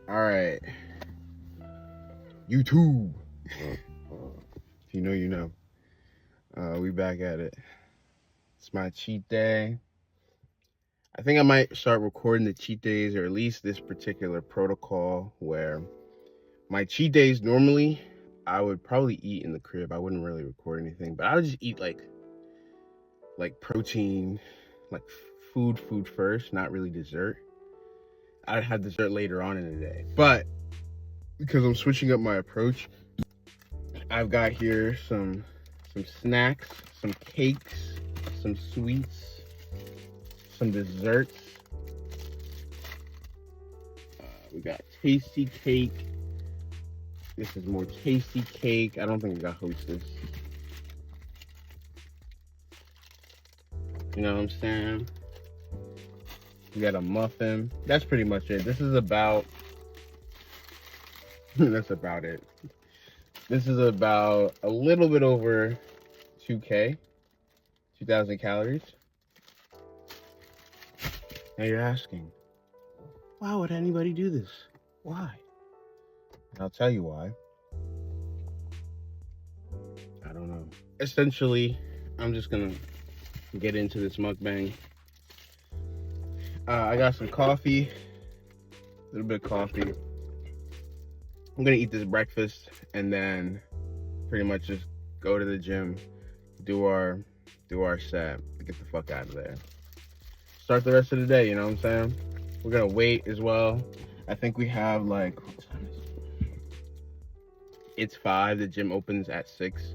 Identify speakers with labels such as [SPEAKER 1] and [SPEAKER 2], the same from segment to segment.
[SPEAKER 1] All right, YouTube. If you know, you know. We back at it. It's my cheat day. I think I might start recording the cheat days, or at least this particular protocol where my cheat days normally I would probably eat in the crib. I wouldn't really record anything, but I would just eat like protein, like food first, not really dessert. I'd have dessert later on in the day, but because I'm switching up my approach, I've got here some snacks, some cakes, some sweets, some desserts. We got tasty cake. This is more tasty cake. I don't think we got Hostess. You know what I'm saying? We got a muffin. That's pretty much it. This is about that's about it. This is about a little bit over 2,000 calories. Now you're asking, why would anybody do this? Why? And I'll tell you why. I don't know. Essentially, I'm just gonna get into this mukbang. I got some coffee, a little bit of coffee. I'm gonna eat this breakfast and then pretty much just go to the gym, do our set, get the fuck out of there. Start the rest of the day, you know what I'm saying? We're gonna wait as well. I think we have like, what time is it? It's 5, the gym opens at 6.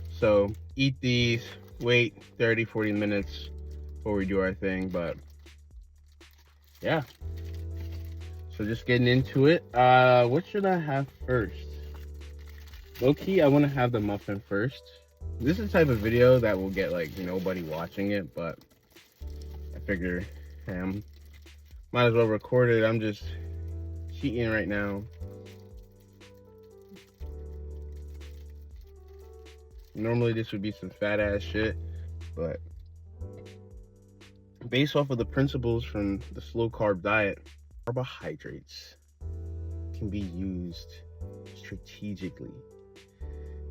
[SPEAKER 1] So eat these, wait 30-40 minutes before we do our thing, but yeah. So just getting into it. What should I have first? Low-key, I want to have the muffin first. This is the type of video that will get like nobody watching it, but I figure, hey, might as well record it. I'm just cheating right now. Normally this would be some fat ass shit, but based off of the principles from the slow carb diet, carbohydrates can be used strategically.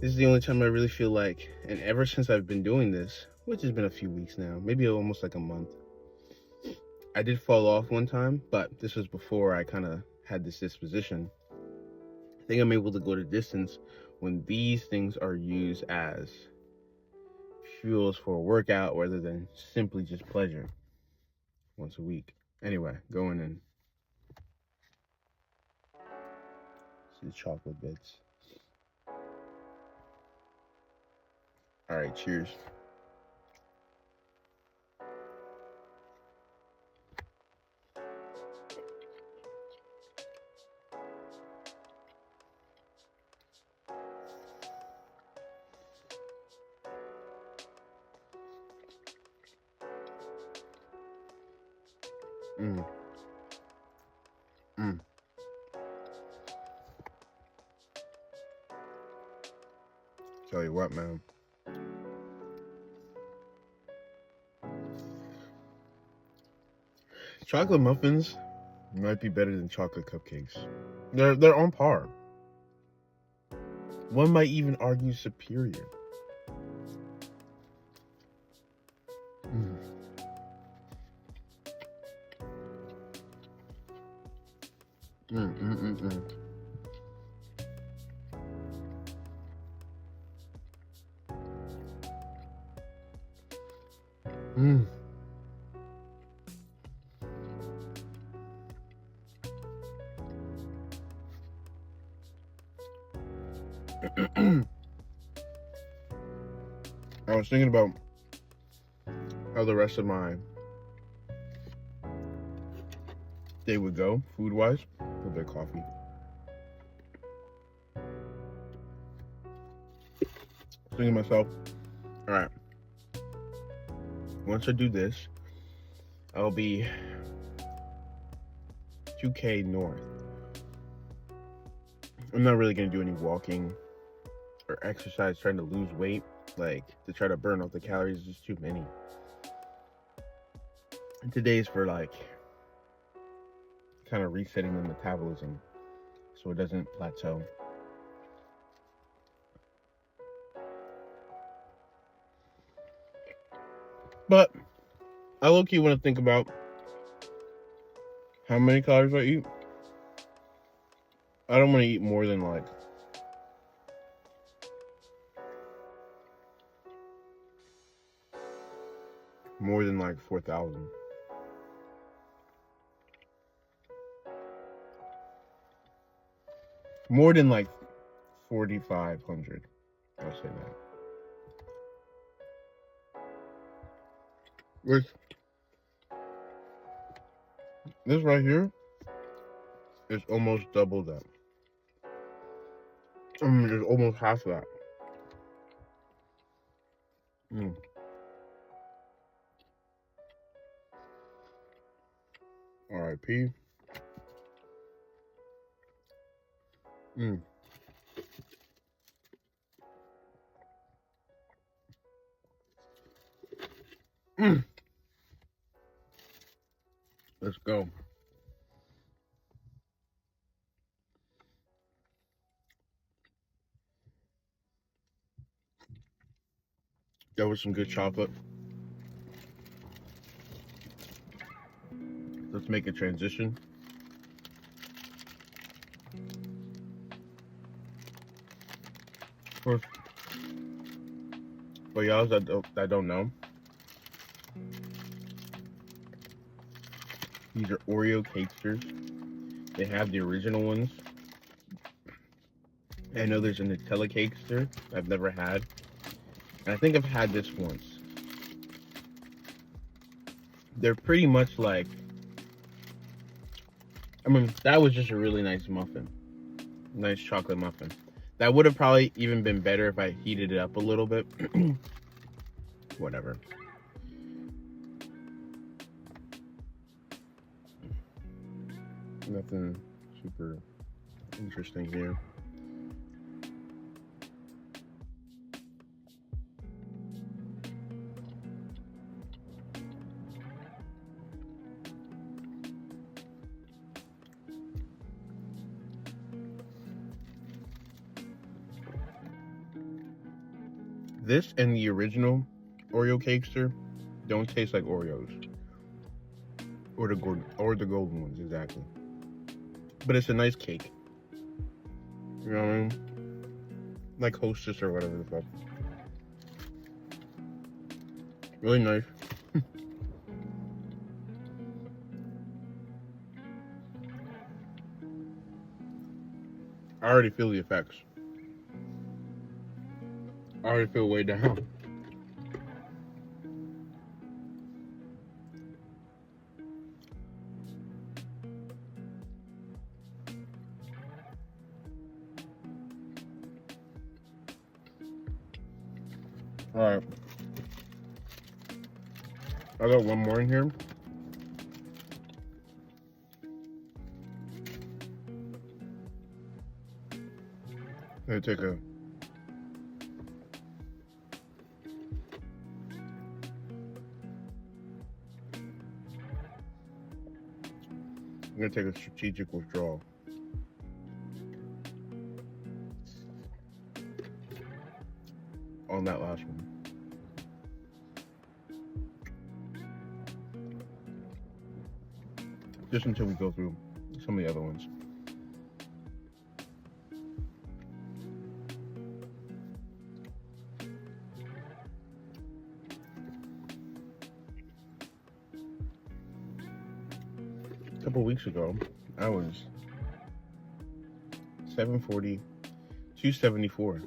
[SPEAKER 1] This is the only time I really feel like, and ever since I've been doing this, which has been a few weeks now, maybe almost like a month, I did fall off one time, but this was before I kind of had this disposition. I think I'm able to go the distance when these things are used as fuels for a workout rather than simply just pleasure once a week. Anyway, going in. See the chocolate bits. All right, cheers. Tell you what, man. Chocolate muffins might be better than chocolate cupcakes. They're on par. One might even argue superior. I was thinking about how the rest of my day would go, food-wise. A little bit of coffee. Thinking to myself, all right, once I do this, I'll be 2K north. I'm not really gonna do any walking or exercise trying to lose weight, like to try to burn off the calories. Is just too many. And today's for like kind of resetting the metabolism. so it doesn't plateau. But I low-key want to think about how many calories I eat. I don't want to eat more than like more than like 4,000. More than like 4,500. I'll say that. Which, this right here is almost double that. I mean, it's almost half that. R.I.P. Let's go. That was some good chocolate. Let's make a transition. For y'all that don't know, these are Oreo cakesters. They have the original ones. I know there's a Nutella cakester I've never had. And I think I've had this once. They're pretty much like, I mean, that was just a really nice muffin. Nice chocolate muffin. That would have probably even been better if I heated it up a little bit. Whatever. Nothing super interesting here. This and the original Oreo cakester don't taste like Oreos. Or the golden ones, exactly. But it's a nice cake. You know what I mean? Like Hostess or whatever the fuck. Really nice. I already feel the effects. I already feel way down. Alright. I got one more in here. I'm gonna take a strategic withdrawal. On that last one. Just until we go through some of the other ones. A couple weeks ago, I was 740, 274.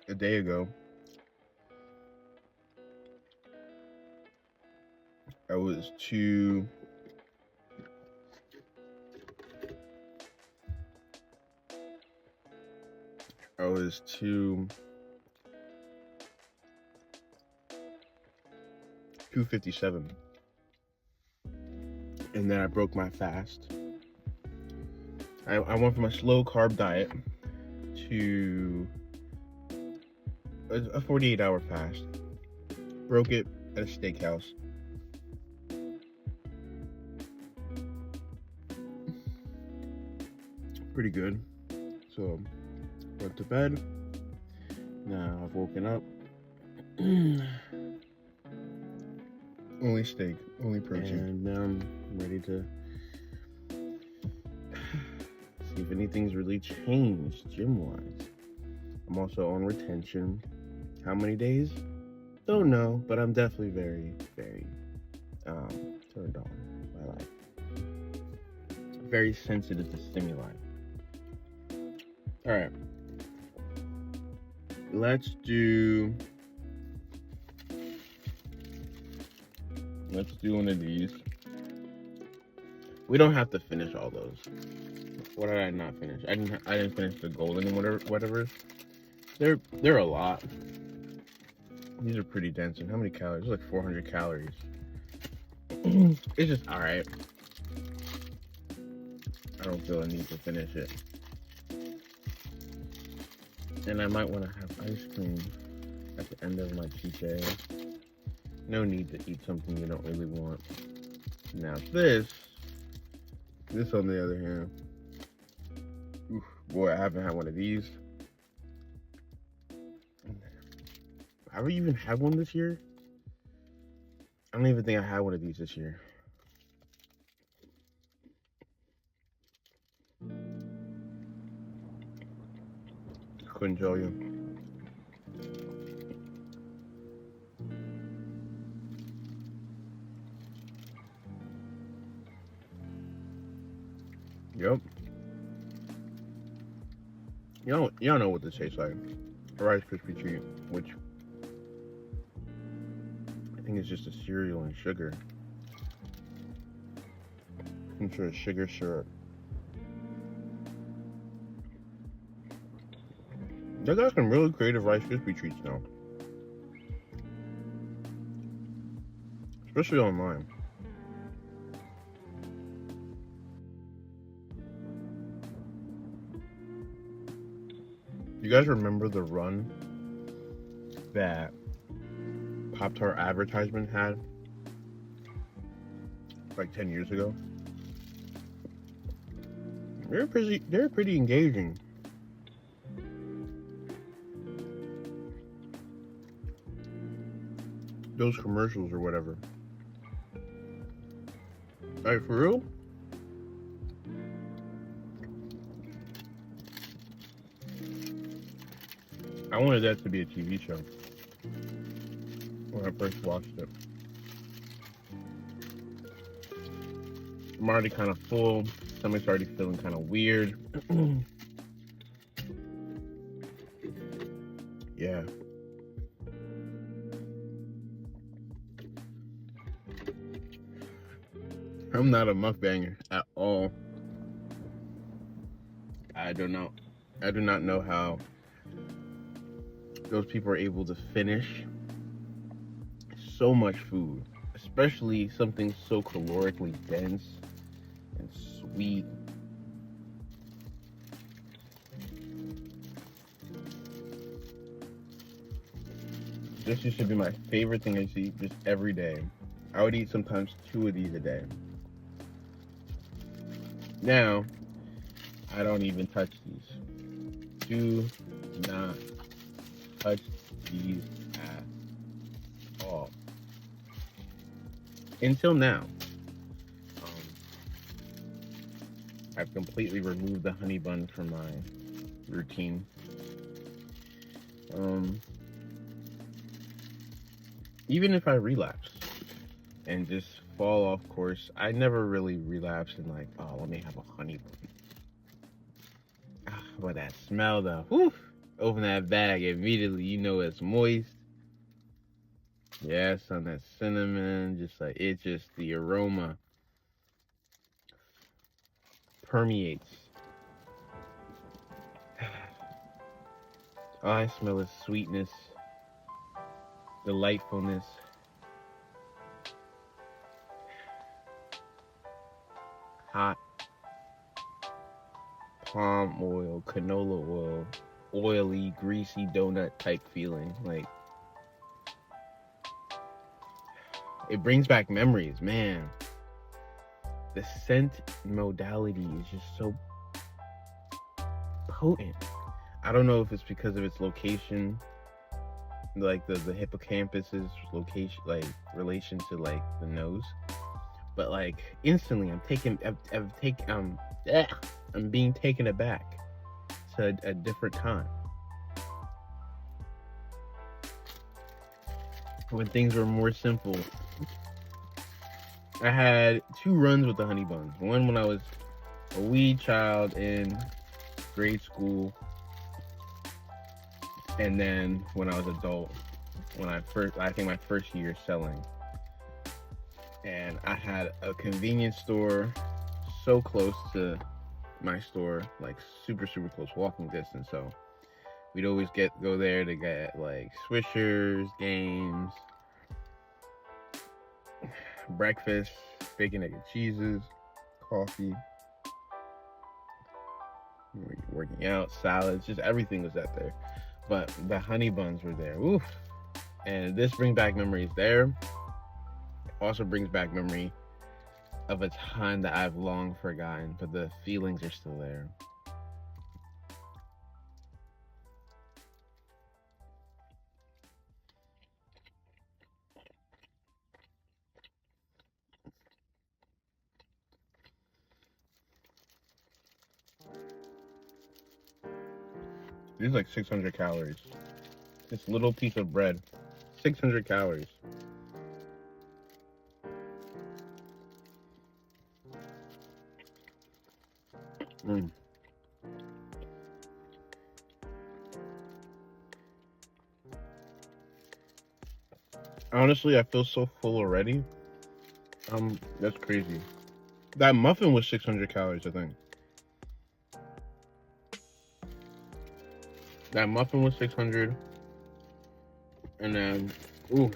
[SPEAKER 1] A day ago, I was 257. And then I broke my fast. I went from a slow carb diet to a 48-hour fast. Broke it at a steakhouse. pretty good. So went to bed. Now I've woken up. Only steak, only protein. And now I'm ready to see if anything's really changed gym-wise. I'm also on retention. How many days? Don't know, but I'm definitely very, very turned on by life. Very sensitive to stimuli. All right. Let's do one of these. We don't have to finish all those. What did I not finish? I didn't finish the golden whatever. They're a lot. These are pretty dense. And how many calories? It's like 400 calories. It's just all right. I don't feel a need to finish it. And I might want to have ice cream at the end of my cheat day. No need to eat something you don't really want. Now this on the other hand, oof, boy, I haven't had one of these. Have I even had one this year? I don't even think I had one of these this year. Couldn't tell you. Yep. You don't know what this tastes like. A Rice Krispie treat, which I think is just a cereal and sugar. I'm sure it's sugar syrup. They got some really creative Rice Krispie treats now. Especially online. You guys remember the run that Pop-Tart advertisement had like 10 years ago? They're pretty engaging. Those commercials or whatever. Like, for real? I wanted that to be a TV show when I first watched it. I'm already kind of full. Stomach's already feeling kind of weird. Yeah. I'm not a mukbanger at all. I do not know how those people are able to finish so much food, especially something so calorically dense and sweet. This used to be my favorite thing I used to eat just every day. I would eat sometimes 2 of these a day. Now, I don't even touch these. Do not touch these at all. Until now. I've completely removed the honey bun from my routine. Even if I relapse and just fall off course, I never really relapse and like, oh, let me have a honey bun. But that smell though, whew, open that bag immediately, you know it's moist. Yes, on that cinnamon, just like it just, the aroma permeates. All I smell is sweetness, delightfulness. Hot palm oil, canola oil, oily, greasy donut type feeling. Like, it brings back memories, man. The scent modality is just so potent. I don't know if it's because of its location, like the hippocampus's location, like relation to like the nose. But like instantly, I'm being taken aback to a different time when things were more simple. I had 2 runs with the honey buns. One when I was a wee child in grade school, and then when I was adult, I think my first year selling. And I had a convenience store so close to my store, like super close, walking distance. So we'd always go there to get like Swishers, games, breakfast, bacon, egg, and cheeses, coffee, working out, salads, just everything was out there. But the honey buns were there. Oof. And this brings back memories there. It also brings back memory of a time that I've long forgotten, but the feelings are still there. This is like 600 calories. This little piece of bread, 600 calories. Honestly, I feel so full already. That's crazy. That muffin was 600 calories, I think. That muffin was 600. And then, oof.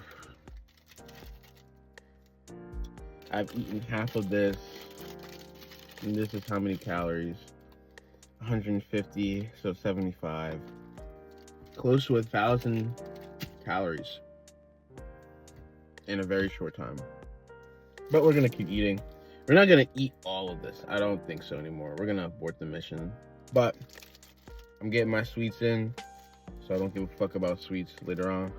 [SPEAKER 1] I've eaten half of this. And this is how many calories? 150, so 75. Close to 1,000 calories in a very short time. But we're gonna keep eating. We're not gonna eat all of this. I don't think so anymore. We're gonna abort the mission. But I'm getting my sweets in, so I don't give a fuck about sweets later on.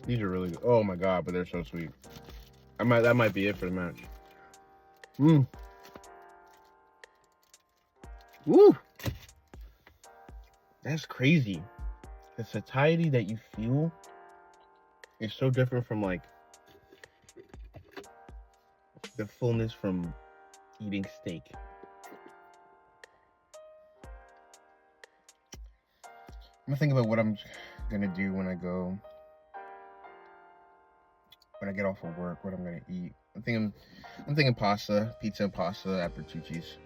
[SPEAKER 1] These are really good. Oh my god, but they're so sweet. That might be it for the match. Woo! That's crazy. The satiety that you feel is so different from like the fullness from eating steak. I'm gonna think about what I'm gonna do when I get off of work, what I'm gonna eat. I'm thinking pasta, pizza and pasta at Bertucci's.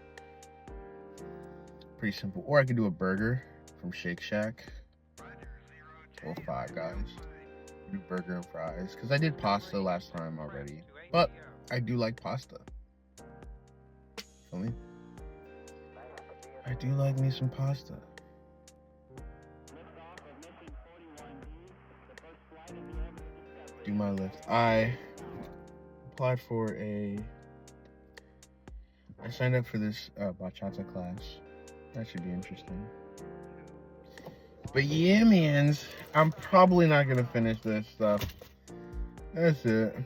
[SPEAKER 1] Pretty simple. Or I could do a burger from Shake Shack or Five Guys. Do burger and fries, because I did pasta last time already. But I do like pasta. Feel me? I do like me some pasta. Do my lift. I signed up for this bachata class. That should be interesting. But yeah, mans, I'm probably not gonna finish this stuff. That's it.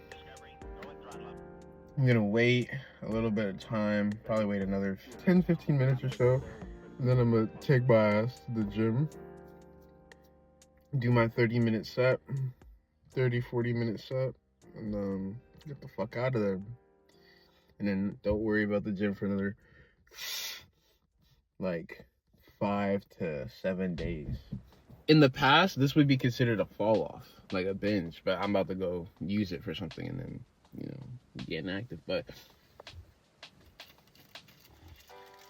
[SPEAKER 1] I'm gonna wait a little bit of time, probably wait another 10-15 minutes or so, and then I'm gonna take my ass to the gym, do my 30-minute set, 40-minute set, and get the fuck out of there. And then don't worry about the gym for another like 5 to 7 days. In the past, this would be considered a fall off, like a binge, but I'm about to go use it for something and then, get active. But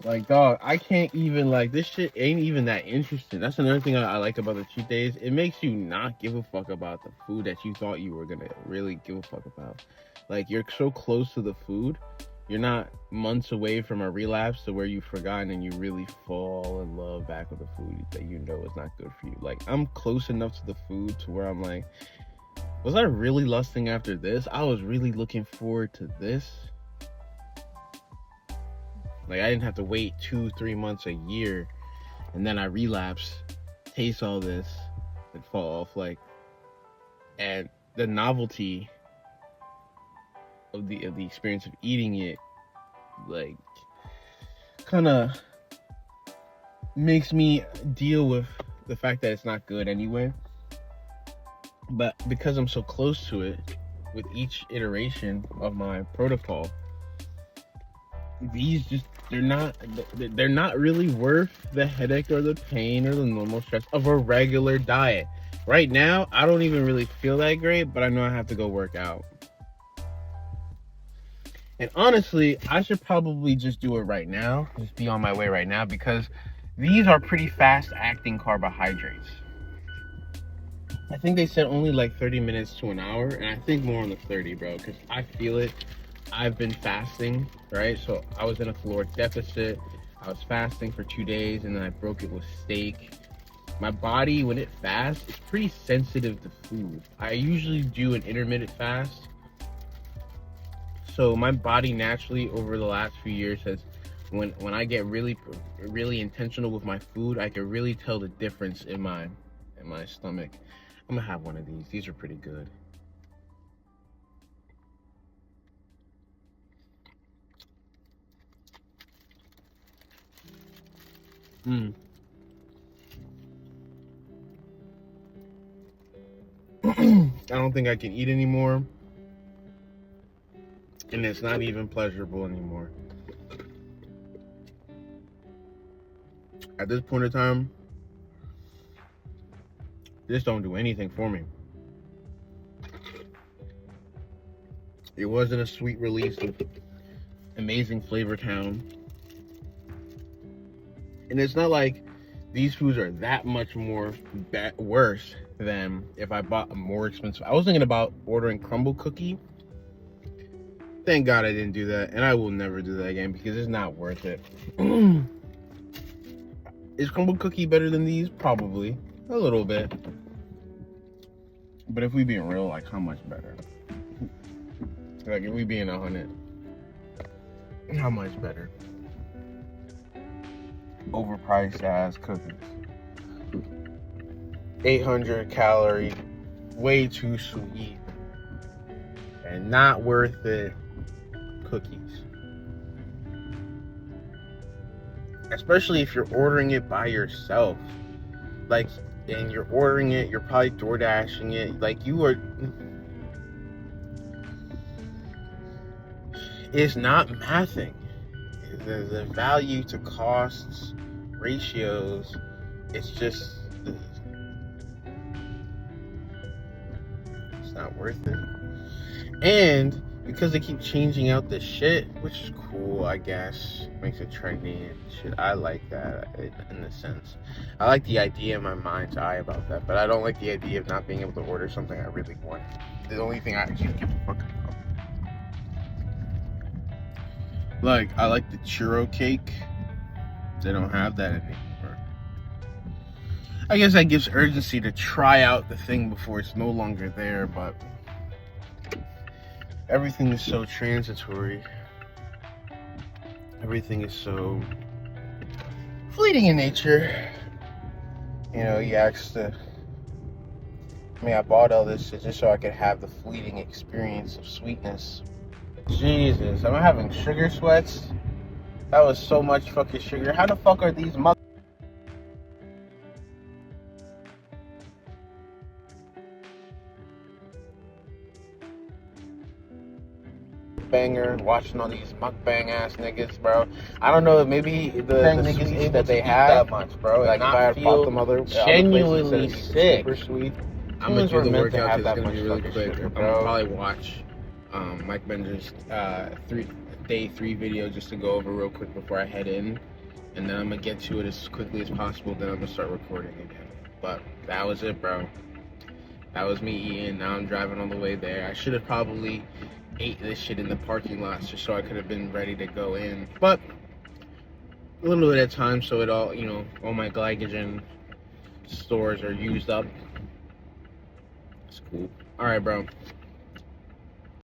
[SPEAKER 1] like, dog, I can't even, like, this shit ain't even that interesting. That's another thing I like about the cheat days. It makes you not give a fuck about the food that you thought you were gonna really give a fuck about. Like, you're so close to the food. You're not months away from a relapse to where you've forgotten and you really fall in love back with the food that you know is not good for you. Like, I'm close enough to the food to where I'm like, Was I really lusting after this? I was really looking forward to this. Like, I didn't have to wait 2-3 months, a year, and then I relapse, taste all this, and fall off. Like, and the novelty of the experience of eating it, like, kind of makes me deal with the fact that it's not good anyway. But because I'm so close to it with each iteration of my protocol, these just they're not really worth the headache or the pain or the normal stress of a regular diet. Right now, I don't even really feel that great, but I know I have to go work out. And honestly, I should probably just do it right now, just be on my way right now, because these are pretty fast acting carbohydrates. I think they said only like 30 minutes to an hour, and I think more on the 30, bro, because I feel it. I've been fasting, right? So I was in a caloric deficit. I was fasting for 2 days, and then I broke it with steak. My body, when it fasts, is pretty sensitive to food. I usually do an intermittent fast. So my body naturally over the last few years has, when I get really intentional with my food, I can really tell the difference in my stomach. I'm gonna have one of these. These are pretty good. I don't think I can eat anymore. And it's not even pleasurable anymore. At this point in time, this don't do anything for me. It wasn't a sweet release of amazing flavor town. And it's not like these foods are that much more worse than if I bought a more expensive. I was thinking about ordering crumble cookie. Thank God I didn't do that, and I will never do that again because it's not worth it. Is crumble cookie better than these? Probably a little bit, but if we being real, like, how much better? Like, if we being 100, how much better? Overpriced ass cookies, 800 calorie, way too sweet, and not worth it cookies. Especially if you're ordering it by yourself. Like, and you're ordering it, you're probably door dashing it. Like, you are. It's not mathing. The value to costs ratios, it's just, it's not worth it. And because they keep changing out the shit, which is cool, I guess, makes it trendy and shit. I like that in a sense. I like the idea in my mind's eye about that, but I don't like the idea of not being able to order something I really want. The only thing I actually give a fuck about. Like, I like the churro cake. They don't have that anymore. I guess that gives urgency to try out the thing before it's no longer there, but everything is so transitory. Everything is so fleeting in nature. You know, I bought all this shit just so I could have the fleeting experience of sweetness. Jesus, am I having sugar sweats? That was so much fucking sugar. How the fuck are these banger, watching all these mukbang ass niggas, bro. I don't know, maybe the niggas that they have that much, bro. Like, if I had bought them other genuinely sick, super sweet. I'm gonna do the workout. It's gonna be really quick. I'm gonna probably watch Mike Bender's day 3 video just to go over real quick before I head in, and then I'm gonna get to it as quickly as possible. Then I'm gonna start recording again. But that was it, bro. That was me eating. Now I'm driving on the way there. I should have probably ate this shit in the parking lot just so I could have been ready to go in, but a little bit at a time, so it all, you know, all my glycogen stores are used up. It's cool. All right, bro.